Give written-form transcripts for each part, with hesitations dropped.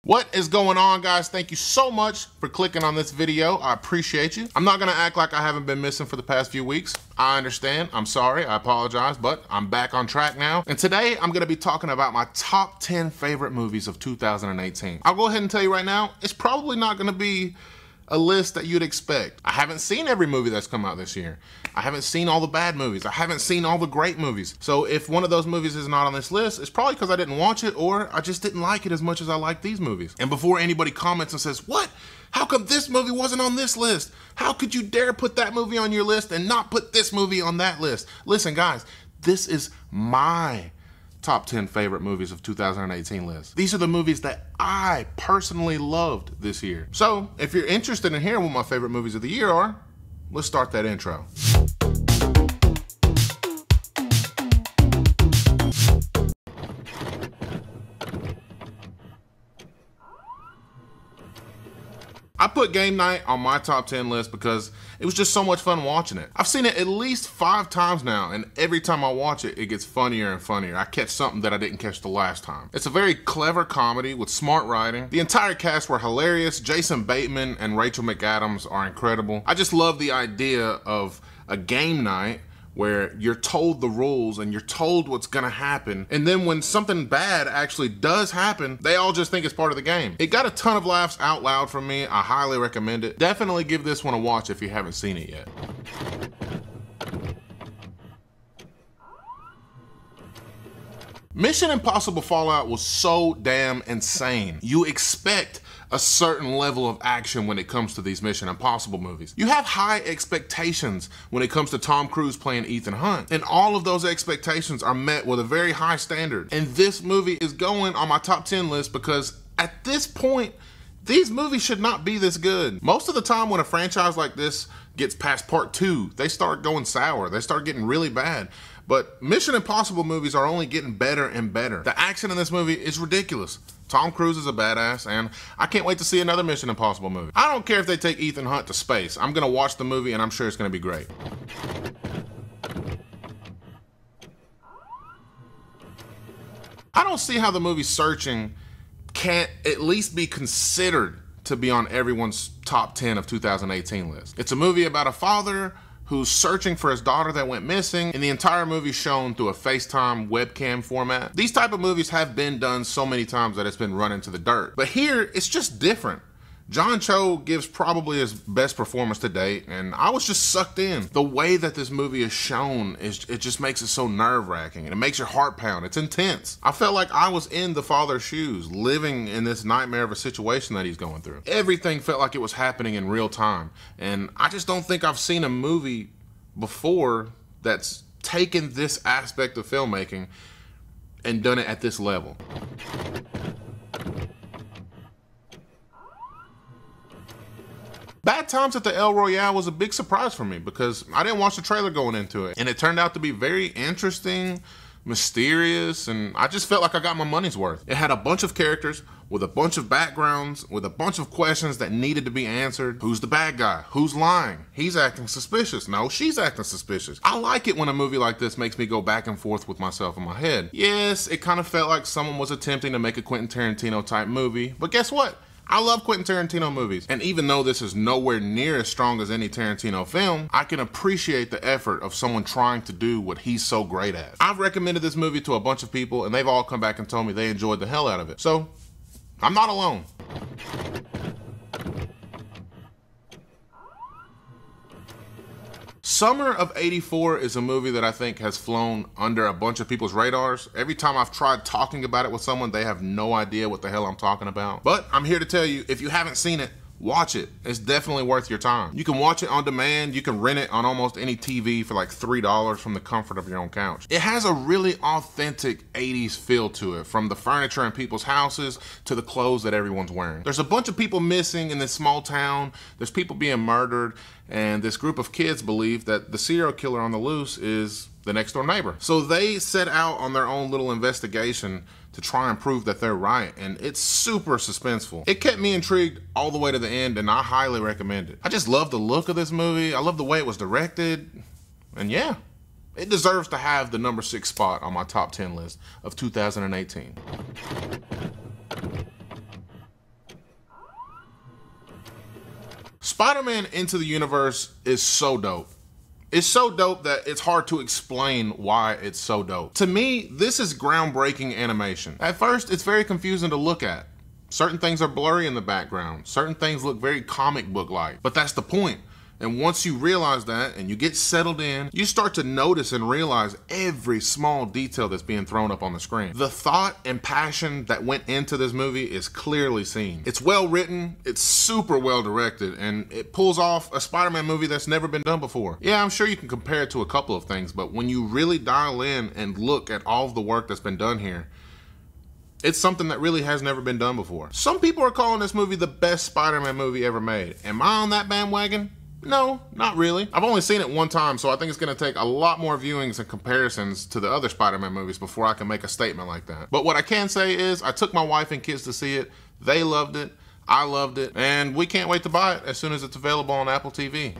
What is going on, guys? Thank you so much for clicking on this video. I appreciate you. I'm not gonna act like I haven't been missing for the past few weeks. I understand, I'm sorry, I apologize, but I'm back on track now. And today I'm gonna be talking about my top 10 favorite movies of 2018. I'll go ahead and tell you right now, it's probably not gonna be a list that you'd expect. I haven't seen every movie that's come out this year. I haven't seen all the bad movies. I haven't seen all the great movies. So if one of those movies is not on this list, it's probably because I didn't watch it or I just didn't like it as much as I like these movies. And before anybody comments and says, what? How come this movie wasn't on this list? How could you dare put that movie on your list and not put this movie on that list? Listen, guys, this is my top 10 favorite movies of 2018 list. These are the movies that I personally loved this year. So if you're interested in hearing what my favorite movies of the year are, let's start that intro. I put Game Night on my top 10 list because it was just so much fun watching it. I've seen it at least 5 times now, and every time I watch it, it gets funnier and funnier. I catch something that I didn't catch the last time. It's a very clever comedy with smart writing. The entire cast were hilarious. Jason Bateman and Rachel McAdams are incredible. I just love the idea of a game night where you're told the rules and you're told what's gonna happen, and then when something bad actually does happen, they all just think it's part of the game. It got a ton of laughs out loud from me. I highly recommend it. Definitely give this one a watch if you haven't seen it yet. Mission Impossible Fallout was so damn insane. You expect a certain level of action when it comes to these Mission Impossible movies. You have high expectations when it comes to Tom Cruise playing Ethan Hunt, and all of those expectations are met with a very high standard. And this movie is going on my top 10 list because at this point, these movies should not be this good. Most of the time when a franchise like this gets past part 2, they start going sour. They start getting really bad. But Mission Impossible movies are only getting better and better. The action in this movie is ridiculous. Tom Cruise is a badass, and I can't wait to see another Mission Impossible movie. I don't care if they take Ethan Hunt to space. I'm gonna watch the movie and I'm sure it's gonna be great. I don't see how the movie Searching can't at least be considered to be on everyone's top 10 of 2018 list. It's a movie about a father who's searching for his daughter that went missing, and the entire movie shown through a FaceTime webcam format. These type of movies have been done so many times that it's been run into the dirt. But here, it's just different. John Cho gives probably his best performance to date, and I was just sucked in. The way that this movie is shown, it just makes it so nerve-wracking, and it makes your heart pound. It's intense. I felt like I was in the father's shoes, living in this nightmare of a situation that he's going through. Everything felt like it was happening in real time, and I just don't think I've seen a movie before that's taken this aspect of filmmaking and done it at this level. Bad Times at the El Royale was a big surprise for me because I didn't watch the trailer going into it, and it turned out to be very interesting, mysterious, and I just felt like I got my money's worth. It had a bunch of characters with a bunch of backgrounds, with a bunch of questions that needed to be answered. Who's the bad guy? Who's lying? He's acting suspicious. No, she's acting suspicious. I like it when a movie like this makes me go back and forth with myself in my head. Yes, it kind of felt like someone was attempting to make a Quentin Tarantino type movie, but guess what? I love Quentin Tarantino movies, and even though this is nowhere near as strong as any Tarantino film, I can appreciate the effort of someone trying to do what he's so great at. I've recommended this movie to a bunch of people, and they've all come back and told me they enjoyed the hell out of it. So, I'm not alone. Summer of '84 is a movie that I think has flown under a bunch of people's radars. Every time I've tried talking about it with someone, they have no idea what the hell I'm talking about. But I'm here to tell you, if you haven't seen it, watch it. It's definitely worth your time. You can watch it on demand. You can rent it on almost any TV for like $3 from the comfort of your own couch. It has a really authentic 80s feel to it, from the furniture in people's houses to the clothes that everyone's wearing. There's a bunch of people missing in this small town. There's people being murdered, and this group of kids believe that the serial killer on the loose is the next door neighbor. So they set out on their own little investigation to try and prove that they're right, and it's super suspenseful. It kept me intrigued all the way to the end, and I highly recommend it. I just love the look of this movie. I love the way it was directed, and yeah, it deserves to have the number 6 spot on my top 10 list of 2018. Spider-Man Into the Universe is so dope. It's so dope that it's hard to explain why it's so dope. To me, this is groundbreaking animation. At first, it's very confusing to look at. Certain things are blurry in the background. Certain things look very comic book-like, but that's the point. And once you realize that and you get settled in, you start to notice and realize every small detail that's being thrown up on the screen. The thought and passion that went into this movie is clearly seen. It's well written, it's super well directed, and it pulls off a Spider-Man movie that's never been done before. Yeah, I'm sure you can compare it to a couple of things, but when you really dial in and look at all of the work that's been done here, it's something that really has never been done before. Some people are calling this movie the best Spider-Man movie ever made. Am I on that bandwagon? No, not really. I've only seen it one time, so I think it's gonna take a lot more viewings and comparisons to the other Spider-Man movies before I can make a statement like that. But what I can say is I took my wife and kids to see it. They loved it, I loved it, and we can't wait to buy it as soon as it's available on Apple TV.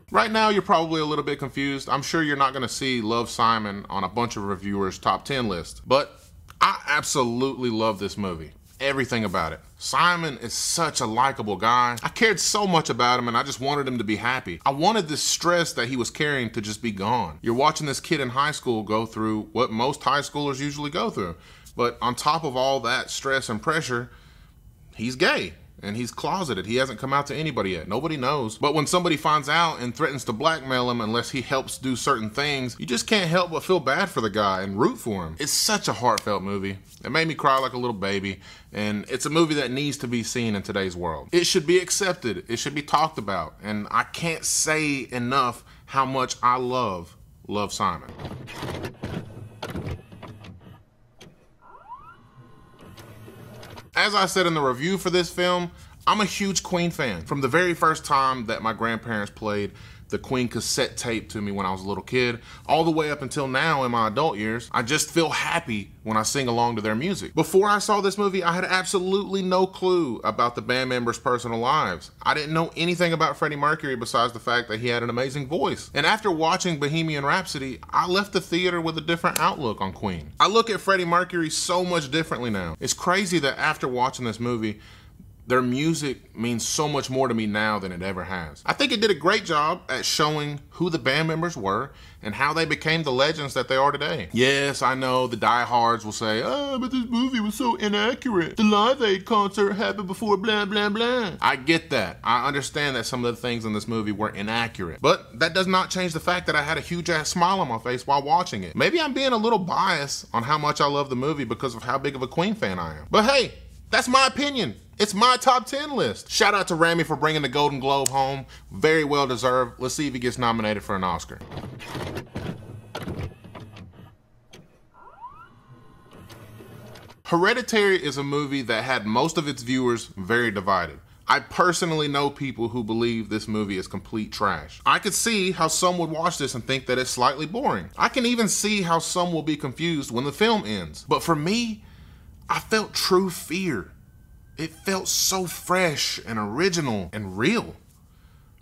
Right now, you're probably a little bit confused. I'm sure you're not gonna see Love Simon on a bunch of reviewers' top 10 list, but I absolutely love this movie. Everything about it. Simon is such a likable guy. I cared so much about him and I just wanted him to be happy. I wanted this stress that he was carrying to just be gone. You're watching this kid in high school go through what most high schoolers usually go through. But on top of all that stress and pressure, he's gay. And he's closeted. He hasn't come out to anybody yet. Nobody knows. But when somebody finds out and threatens to blackmail him unless he helps do certain things, you just can't help but feel bad for the guy and root for him. It's such a heartfelt movie. It made me cry like a little baby. And it's a movie that needs to be seen in today's world. It should be accepted. It should be talked about. And I can't say enough how much I love Simon. As I said in the review for this film, I'm a huge Queen fan. From the very first time that my grandparents played the Queen cassette tape to me when I was a little kid, all the way up until now in my adult years, I just feel happy when I sing along to their music. Before I saw this movie, I had absolutely no clue about the band members' personal lives. I didn't know anything about Freddie Mercury besides the fact that he had an amazing voice. And after watching Bohemian Rhapsody, I left the theater with a different outlook on Queen. I look at Freddie Mercury so much differently now. It's crazy that after watching this movie, their music means so much more to me now than it ever has. I think it did a great job at showing who the band members were and how they became the legends that they are today. Yes, I know the diehards will say, oh, but this movie was so inaccurate. The Live Aid concert happened before blah, blah, blah. I get that. I understand that some of the things in this movie were inaccurate. But that does not change the fact that I had a huge ass smile on my face while watching it. Maybe I'm being a little biased on how much I love the movie because of how big of a Queen fan I am. But hey, that's my opinion. It's my top 10 list. Shout out to Rami for bringing the Golden Globe home. Very well deserved. Let's see if he gets nominated for an Oscar. Hereditary is a movie that had most of its viewers very divided. I personally know people who believe this movie is complete trash. I could see how some would watch this and think that it's slightly boring. I can even see how some will be confused when the film ends. But for me, I felt true fear. It felt so fresh and original and real.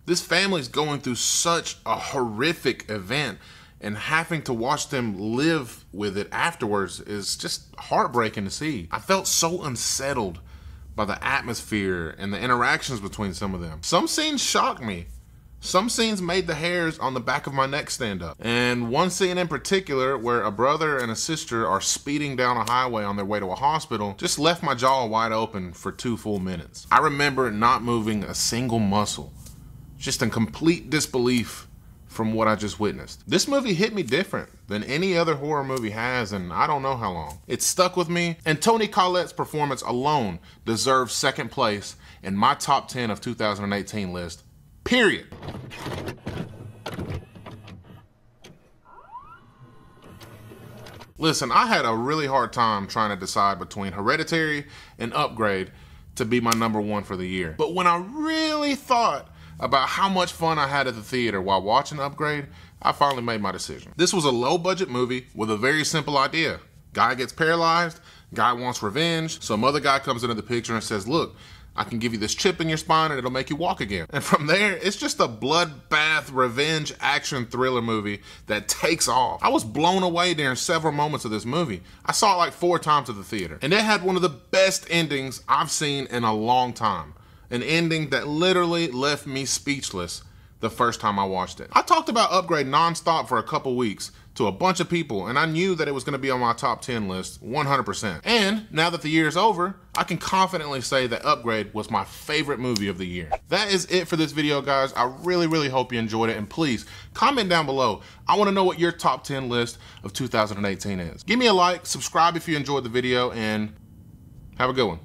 This family's going through such a horrific event, and having to watch them live with it afterwards is just heartbreaking to see. I felt so unsettled by the atmosphere and the interactions between some of them. Some scenes shocked me. Some scenes made the hairs on the back of my neck stand up. And one scene in particular where a brother and a sister are speeding down a highway on their way to a hospital just left my jaw wide open for 2 full minutes. I remember not moving a single muscle, just in complete disbelief from what I just witnessed. This movie hit me different than any other horror movie has in I don't know how long. It stuck with me, and Toni Collette's performance alone deserves second place in my top 10 of 2018 list. Period. Listen, I had a really hard time trying to decide between Hereditary and Upgrade to be my #1 for the year. But when I really thought about how much fun I had at the theater while watching Upgrade, I finally made my decision. This was a low-budget movie with a very simple idea. Guy gets paralyzed, guy wants revenge, some other guy comes into the picture and says, look, I can give you this chip in your spine and it'll make you walk again. And from there, it's just a bloodbath, revenge, action thriller movie that takes off. I was blown away during several moments of this movie. I saw it like 4 times at the theater. And it had one of the best endings I've seen in a long time. An ending that literally left me speechless the first time I watched it. I talked about Upgrade nonstop for a couple weeks to a bunch of people, and I knew that it was gonna be on my top 10 list 100%. And now that the year is over, I can confidently say that Upgrade was my favorite movie of the year. That is it for this video, guys. I really hope you enjoyed it, and please comment down below. I wanna know what your top 10 list of 2018 is. Give me a like, subscribe if you enjoyed the video, and have a good one.